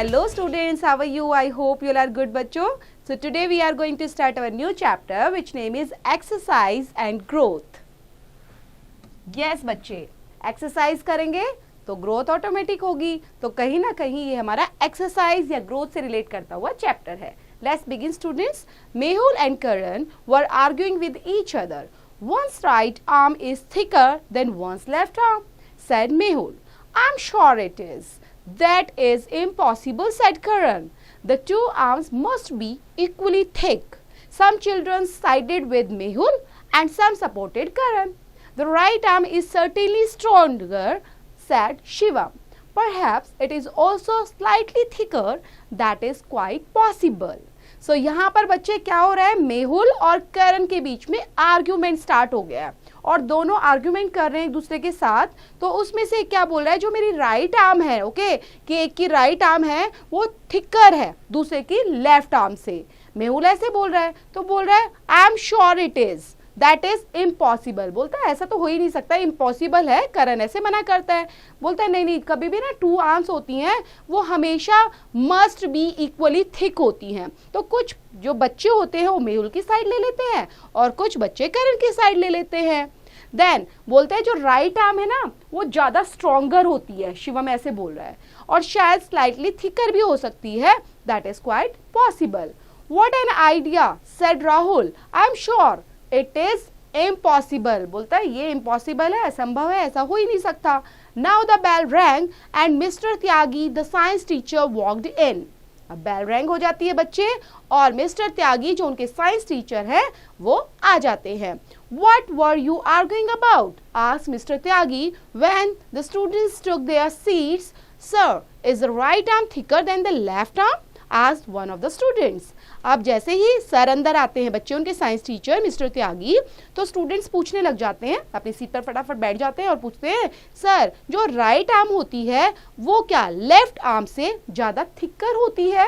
Hello students, how are you? I hope you all are good बच्चों. So today we are going to start our new chapter which name is exercise and growth. Yes बच्चे, exercise करेंगे तो growth automatic होगी, तो कहीं ना कहीं ये हमारा एक्सरसाइज या ग्रोथ से रिलेट करता हुआ चैप्टर है. Let's begin students. Mehul and Karan were arguing with each other. One's right arm is thicker than one's left arm, said Mehul. I'm sure it is. That is impossible, said Karan. The two arms must be equally thick. Some children sided with Mehul and some supported Karan. The right arm is certainly stronger, said Shivam. Perhaps it is also slightly thicker. That is quite possible. So यहाँ पर बच्चे क्या हो रहा है, मेहुल और करण के बीच में आर्ग्यूमेंट स्टार्ट हो गया है और दोनों आर्ग्यूमेंट कर रहे हैं एक दूसरे के साथ. तो उसमें से क्या बोल रहा है, जो मेरी राइट आर्म है, ओके, कि एक की राइट आर्म है वो थिकर है दूसरे की लेफ्ट आर्म से. मेहुल ऐसे बोल रहा है, तो बोल रहा है I am sure it is, that is impossible. बोलता है ऐसा तो हो ही नहीं सकता, इम्पॉसिबल है. करण ऐसे मना करता है, बोलता है नहीं नहीं, कभी भी ना टू आर्म्स होती हैं वो हमेशा मस्ट बी इक्वली थिक होती हैं. तो कुछ जो बच्चे होते हैं वो मेहुल की साइड ले लेते हैं और कुछ बच्चे करण की साइड ले लेते हैं. देन बोलते हैं जो राइट आर्म है ना वो ज्यादा स्ट्रॉन्गर होती है, शिवम ऐसे बोल रहा है, और शायद स्लाइटली थिकर भी हो सकती है. That is quite possible. What an idea, said Rahul. I am sure it is impossible. बोलता है ये इम्पॉसिबल है, असंभव है, ऐसा हो ही नहीं सकता. Now the bell rang and mister Tyagi the science teacher walked in. अब बेल रैंग हो जाती है बच्चे और मिस्टर त्यागी जो उनके साइंस टीचर है वो आ जाते हैं. What were you arguing about? asked Mr. Tyagi when the students took their seats. Sir, is the right arm thicker than the left arm? asked one of the students. अब जैसे ही sir अंदर आते हैं बच्चे, उनके साइंस टीचर मिस्टर त्यागी, तो students पूछने लग जाते हैं, अपनी सीट पर फटाफट बैठ जाते हैं और पूछते हैं सर जो राइट आर्म होती है वो क्या लेफ्ट आर्म से ज्यादा थिकर होती है?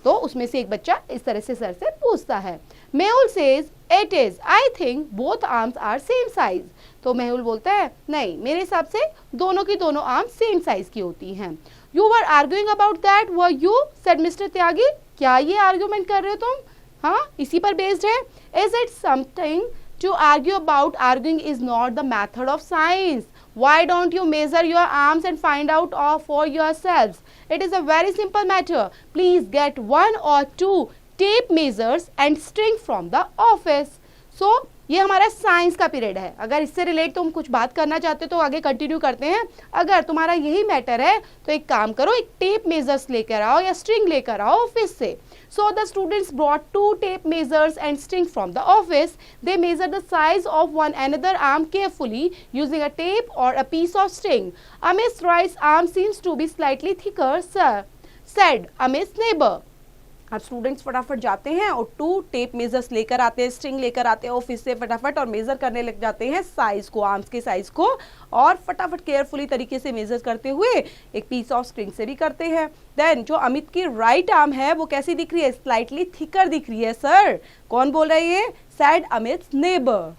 तो उसमें से एक बच्चा इस तरह से सर से पूछता है. Mehul says it is, I think both arms are same size. तो मेहुल बोलता है नहीं, मेरे हिसाब से दोनों की दोनों आर्म्स सेम साइज की होती हैं. You were arguing about that were you, said mister Tyagi. क्या ये आर्ग्यूमेंट कर रहे हो तुम? हाँ, इसी पर बेस्ड है. Is it something to argue about? Arguing is not the method of science. Why don't you measure your arms and find out for yourselves? It is a very simple matter. Please get 1 or 2 tape measures and string from the office. So ये हमारा science का period है. अगर इससे relate तुम कुछ बात करना चाहते हो तो आगे कंटिन्यू करते हैं. अगर तुम्हारा यही मैटर है तो एक काम करो, एक टेप मेजर्स लेकर आओ या स्ट्रिंग लेकर आओ ऑफिस से. So the students brought 2 tape measures and string from the office. They measured the size of one another arm carefully using a tape or a piece of string. Amit's right arm seems to be slightly thicker, sir, said Amit's neighbor. अब students फटाफट जाते हैं और 2 tape measures लेकर आते हैं, string लेकर आते हैं ऑफिस से फटाफट और मेजर करने लग जाते हैं साइज को, आर्म्स के साइज को, और फटाफट केयरफुली तरीके से मेजर करते हुए एक पीस ऑफ स्ट्रिंग से भी करते हैं. देन जो अमित की राइट आर्म है वो कैसी दिख रही है? स्लाइटली थिकर दिख रही है. सर कौन बोल रहा है ये? Said Amit's neighbour.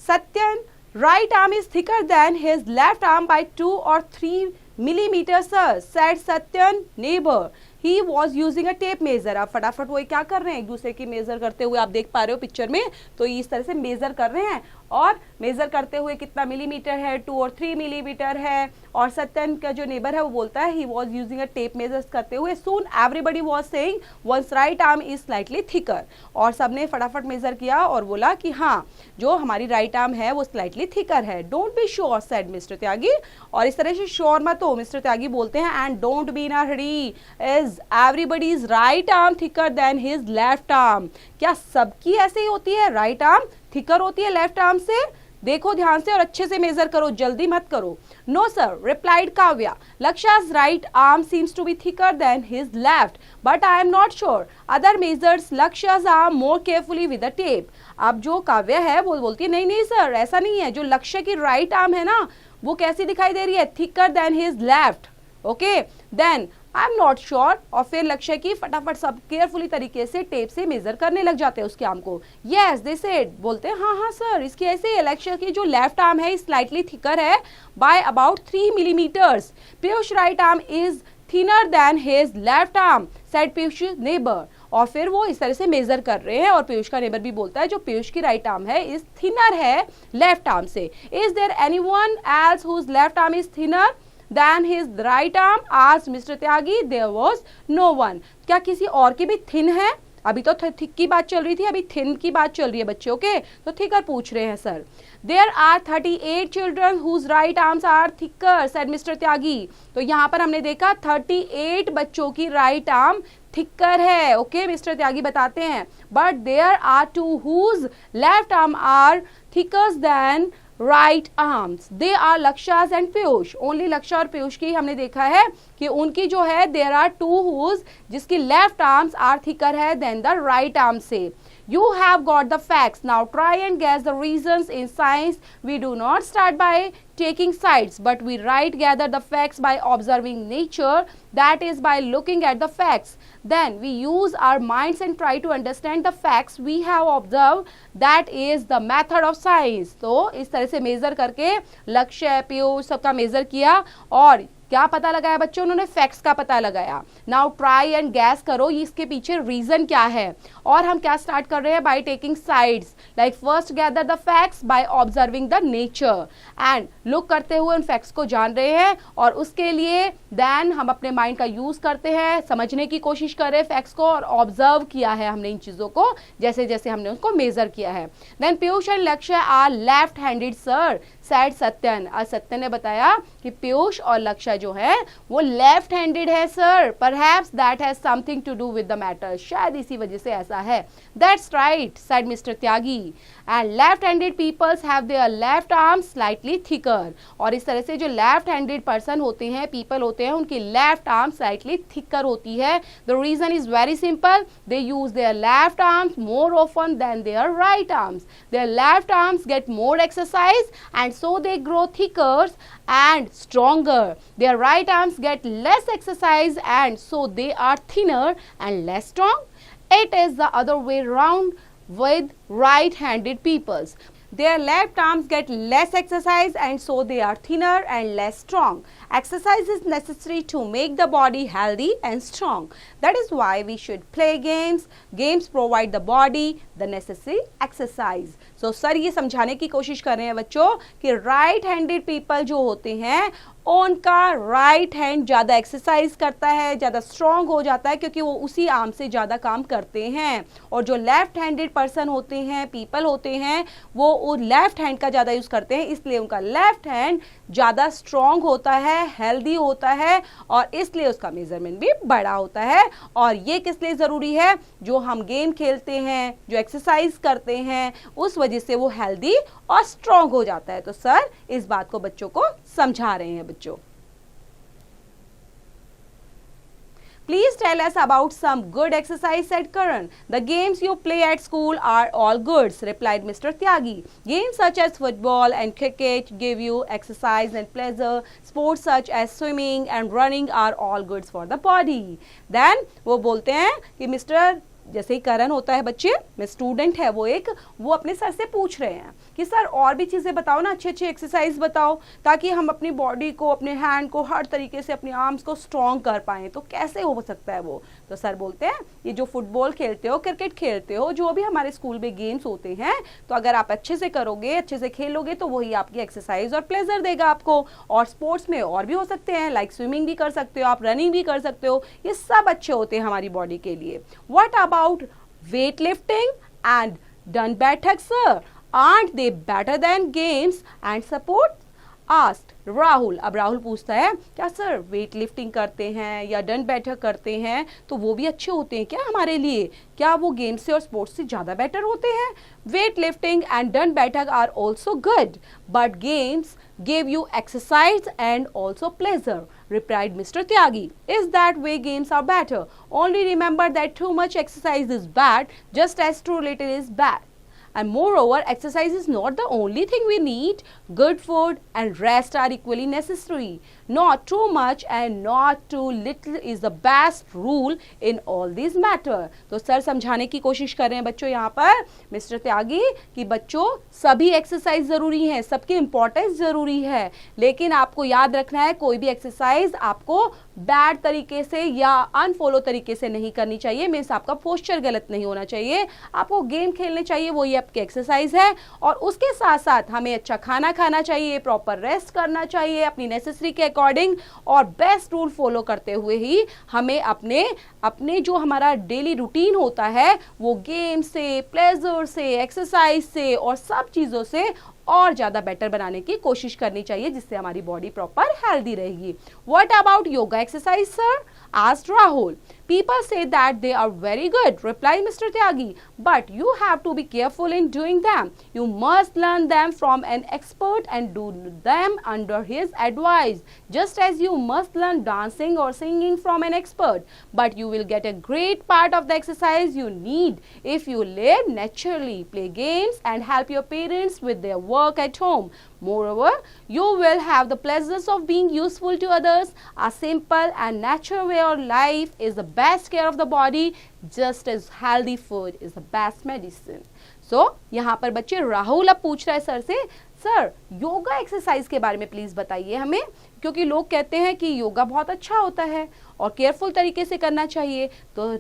Satyan right arm is thicker than his left arm by 2 or 3 millimeters, sir, said Satyan neighbor. He was using a tape measure. अब फटाफट वो क्या कर रहे हैं, एक दूसरे की मेजर करते हुए, आप देख पा रहे हो पिक्चर में, तो इस तरह से मेजर कर रहे हैं और मेजर करते हुए कितना मिलीमीटर है, 2 और 3 मिलीमीटर है. और सत्यन का जो नेबर है वो बोलता है he was using a tape measures करते हुए. Soon everybody was saying once right arm is slightly thicker. और सबने फटाफट मेजर किया और बोला कि हाँ जो हमारी राइट आर्म है वो स्लाइटली थिकर है. Don't be sure, said mister Tyagi. और इस तरह से श्योर मत हो, मिस्टर त्यागी बोलते हैं. And don't be in a Hari, is everybody's right arm thicker than his left arm. क्या सबकी ऐसे ही होती है, राइट आर्म थिकर होती है लेफ्ट आर्म से? देखो ध्यान से और अच्छे से मेजर करो, जल्दी मत करो. No sir, replied Kavya. Lakshya's right arm seems to be thicker than his left, but I am not sure. Other measures Lakshya's arm more carefully with a tape. अब जो काव्या है वो बोलती है नहीं नहीं सर ऐसा नहीं है, जो लक्ष्य की राइट आर्म है ना वो कैसी दिखाई दे रही है? Thicker than his left. Okay, then I am not sure. और फिर लक्ष्य की फटाफट सब केयरफुली तरीके से टेप से मेजर करने लग जाते हैं उसके आर्म को। यस दे सेड, बोलते हैं हाँ हाँ सर, इसकी ऐसे ही लक्ष्य की जो लेफ्ट आर्म है स्लाइटली थिकर है by about 3 millimetres. Piyush right arm is thinner than his left arm said Piyush neighbour. और फिर वो इस तरह से मेजर कर रहे हैं और पीयूष का नेबर भी बोलता है जो पीयूष की राइट आर्म है इज थिनर है लेफ्ट आर्म से। Is there anyone else whose left arm is thinner than his right arm? Asked mister Tyagi. There was no one. क्या किसी और की भी थिन है? अभी तो थिक की बात चल रही थी, अभी थिन की बात चल रही है बच्चों के, तो थिकर पूछ रहे हैं sir. There are 38 children whose right arms are thicker said mister Tyagi. तो यहाँ पर हमने देखा 38 बच्चों की राइट आर्म थिकर है। ओके मिस्टर त्यागी बताते हैं, but there are 2 whose left arm are thicker than right arms. They are Lakshya's and Piyush. ओनली लक्ष्य और पीयूष की हमने देखा है कि उनकी जो है देयर आर 2 हुज जिसकी लेफ्ट आर्म्स आर थिकर है देन द राइट आर्म से। You have got the facts. Now try and guess the reasons. In science, we do not start by taking sides, but we gather the facts by observing nature. That is by looking at the facts. Then we use our minds and try to understand the facts we have observed. That is the method of science. तो इस तरह से major करके लक्ष्य पीयूष सबका major किया और क्या पता लगाया बच्चों? उन्होंने फैक्ट्स का पता लगाया। नाउ ट्राई एंड गैस करो इसके पीछे रीजन क्या है। और हम क्या स्टार्ट कर रहे हैं? By taking sides. Like first gather the facts by observing the nature and look करते हुए उन फैक्ट्स को जान रहे हैं और उसके लिए देन हम अपने माइंड का यूज करते हैं, समझने की कोशिश कर रहे हैं फैक्ट्स को और ऑब्जर्व किया है हमने इन चीजों को जैसे जैसे हमने उसको मेजर किया है। Then Piyush and Lakshya are left handed sir said Satyan. आज सत्यन ने बताया कि पीयूष और लक्ष्य जो है वो लेफ्ट हैंडेड है sir. Perhaps that has something to do with the matter. शायद इसी वजह से ऐसा है। That's right said mister Tyagi. And left handed peoples have their left arms slightly thicker. और इस तरह से जो लेफ्ट हैंडेड पर्सन होते हैं, पीपल होते हैं, उनकी लेफ्ट आर्म स्लाइटली थिकर होती है। The reason is very simple, they use their left arms more often than their right arms. Their left arms get more exercise and so they grow thicker and stronger. Their right arms get less exercise and so they are thinner and less strong. It is the other way round with right-handed peoples. Their left arms get less exercise and so they are thinner and less strong. Exercise is necessary to make the body healthy and strong. That is why we should play games. Games provide the body the necessary exercise. So sir ये समझाने की कोशिश कर रहे हैं बच्चों कि right handed people जो होते हैं उनका राइट हैंड ज़्यादा एक्सरसाइज करता है, ज़्यादा स्ट्रॉन्ग हो जाता है क्योंकि वो उसी आर्म से ज़्यादा काम करते हैं। और जो लेफ्ट हैंडेड पर्सन होते हैं, पीपल होते हैं, वो लेफ्ट हैंड का ज़्यादा यूज़ करते हैं, इसलिए उनका लेफ्ट हैंड ज़्यादा स्ट्रॉन्ग होता है, हेल्दी होता है और इसलिए उसका मेजरमेंट भी बड़ा होता है। और ये किस लिए ज़रूरी है? जो हम गेम खेलते हैं, जो एक्सरसाइज करते हैं, उस वजह से वो हेल्दी और स्ट्रॉन्ग हो जाता है। तो सर इस बात को बच्चों को समझा रहे हैं बच्चों। Please tell us about some good exercise, said Karan. The games you play at school are all goods, replied Mr. Tyagi. Games such as football and cricket give you exercise and pleasure. Sports such as swimming and running are all goods for the body. Then वो बोलते हैं कि mister जैसे ही करण होता है बच्चे में student है वो अपने सर से पूछ रहे हैं कि सर और भी चीज़ें बताओ ना, अच्छी अच्छी एक्सरसाइज बताओ ताकि हम अपनी बॉडी को, अपने हैंड को हर तरीके से, अपने आर्म्स को स्ट्रॉन्ग कर पाएँ। तो कैसे हो सकता है वो? तो सर बोलते हैं ये जो फुटबॉल खेलते हो, क्रिकेट खेलते हो, जो भी हमारे स्कूल में गेम्स होते हैं, तो अगर आप अच्छे से करोगे, अच्छे से खेलोगे तो वही आपकी एक्सरसाइज और प्लेजर देगा आपको। और स्पोर्ट्स में और भी हो सकते हैं, लाइक स्विमिंग भी कर सकते हो आप, रनिंग भी कर सकते हो, ये सब अच्छे होते हैं हमारी बॉडी के लिए। What about weight lifting and dand baithak sir? Aren't they better than games and support? Asked Rahul. अब राहुल पूछता है क्या सर वेट लिफ्टिंग करते हैं या डंड बैठक करते हैं तो वो भी अच्छे होते हैं क्या हमारे लिए? क्या वो गेम से और स्पोर्ट्स से ज़्यादा बेटर होते हैं? Wait lifting and dand baithak are also good but games give you exercise and also pleasure, replied Mr. Tyagi. Is that way games are better? Only remember that too much exercise is bad, just as too little is bad. And moreover, exercise is not the only thing we need. Good food and rest are equally necessary. not too much and not too little is the best rule in all these matter. तो sir समझाने की कोशिश कर रहे हैं बच्चों यहाँ पर मिस्टर त्यागी कि बच्चों सभी एक्सरसाइज जरूरी है, सबकी इंपॉर्टेंस जरूरी है, लेकिन आपको याद रखना है कोई भी एक्सरसाइज आपको बैड तरीके से या अनफॉलो तरीके से नहीं करनी चाहिए। मीन्स आपका पोस्चर गलत नहीं होना चाहिए, आपको गेम खेलने चाहिए, वो ये आपकी एक्सरसाइज है। और उसके साथ साथ हमें अच्छा खाना खाना चाहिए, प्रॉपर रेस्ट करना चाहिए अपनी नेसेसरी के अकॉर्डिंग, और बेस्ट रूल फॉलो करते हुए ही हमें अपने जो हमारा डेली रूटीन होता है वो गेम से, प्लेजर से, एक्सरसाइज से और सब चीज़ों से और ज्यादा बेटर बनाने की कोशिश करनी चाहिए, जिससे हमारी बॉडी प्रॉपर हेल्दी रहेगी। What about yoga exercise sir? asked Rahul. People say that they are very good, replied Mr. Tyagi, but you have to be careful in doing them. You must learn them from an expert and do them under his advice, just as you must learn dancing or singing from an expert. But you will get a great part of the exercise you need if you live naturally, play games and help your parents with their work at home. Moreover, you will have the pleasures of being useful to others. A simple and natural way of life is the best care of the body, just as healthy food is the best medicine. So, यहाँ पर बच्चे राहुल अब पूछ रहा है sir से, sir yoga exercise के बारे में प्लीज बताइए हमें, क्योंकि लोग कहते हैं कि योगा बहुत अच्छा होता है और केयरफुल तरीके से करना चाहिए। तो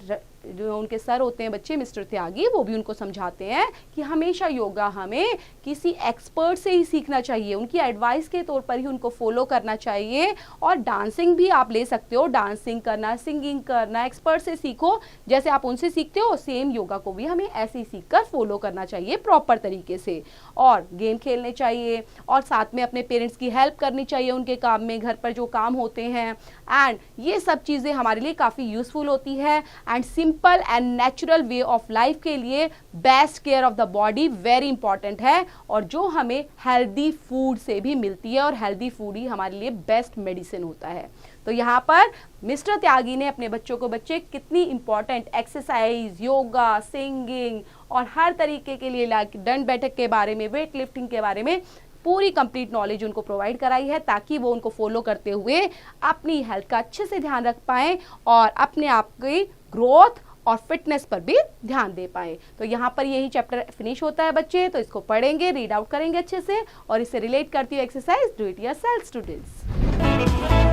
जो उनके सर होते हैं बच्चे मिस्टर त्यागी, वो भी उनको समझाते हैं कि हमेशा योगा हमें किसी एक्सपर्ट से ही सीखना चाहिए, उनकी एडवाइस के तौर पर ही उनको फॉलो करना चाहिए। और डांसिंग भी आप ले सकते हो, डांसिंग करना, सिंगिंग करना एक्सपर्ट से सीखो, जैसे आप उनसे सीखते हो सेम योगा को भी हमें ऐसे ही सीख कर फॉलो करना चाहिए प्रॉपर तरीके से। और गेम खेलने चाहिए और साथ में अपने पेरेंट्स की हेल्प करनी चाहिए उनके काम में, घर पर जो काम होते हैं, एंड ये सब चीज़ें हमारे लिए काफ़ी यूजफुल होती है। And simple and natural way of life के लिए best care of the body very important है, और जो हमें हेल्दी फूड से भी मिलती है, और हेल्दी फूड ही हमारे लिए बेस्ट मेडिसिन होता है। तो यहाँ पर मिस्टर त्यागी ने अपने बच्चों को बच्चे कितनी इंपॉर्टेंट एक्सरसाइज, योगा, सिंगिंग और हर तरीके के लिए दंड बैठक के बारे में, वेट लिफ्टिंग के बारे में पूरी कंप्लीट नॉलेज उनको प्रोवाइड कराई है, ताकि वो उनको फॉलो करते हुए अपनी हेल्थ का अच्छे से ध्यान रख पाएं और अपने आप की ग्रोथ और फिटनेस पर भी ध्यान दे पाएं। तो यहाँ पर यही चैप्टर फिनिश होता है बच्चे, तो इसको पढ़ेंगे, रीड आउट करेंगे अच्छे से, और इससे रिलेट करती हुई exercise do it yourself students.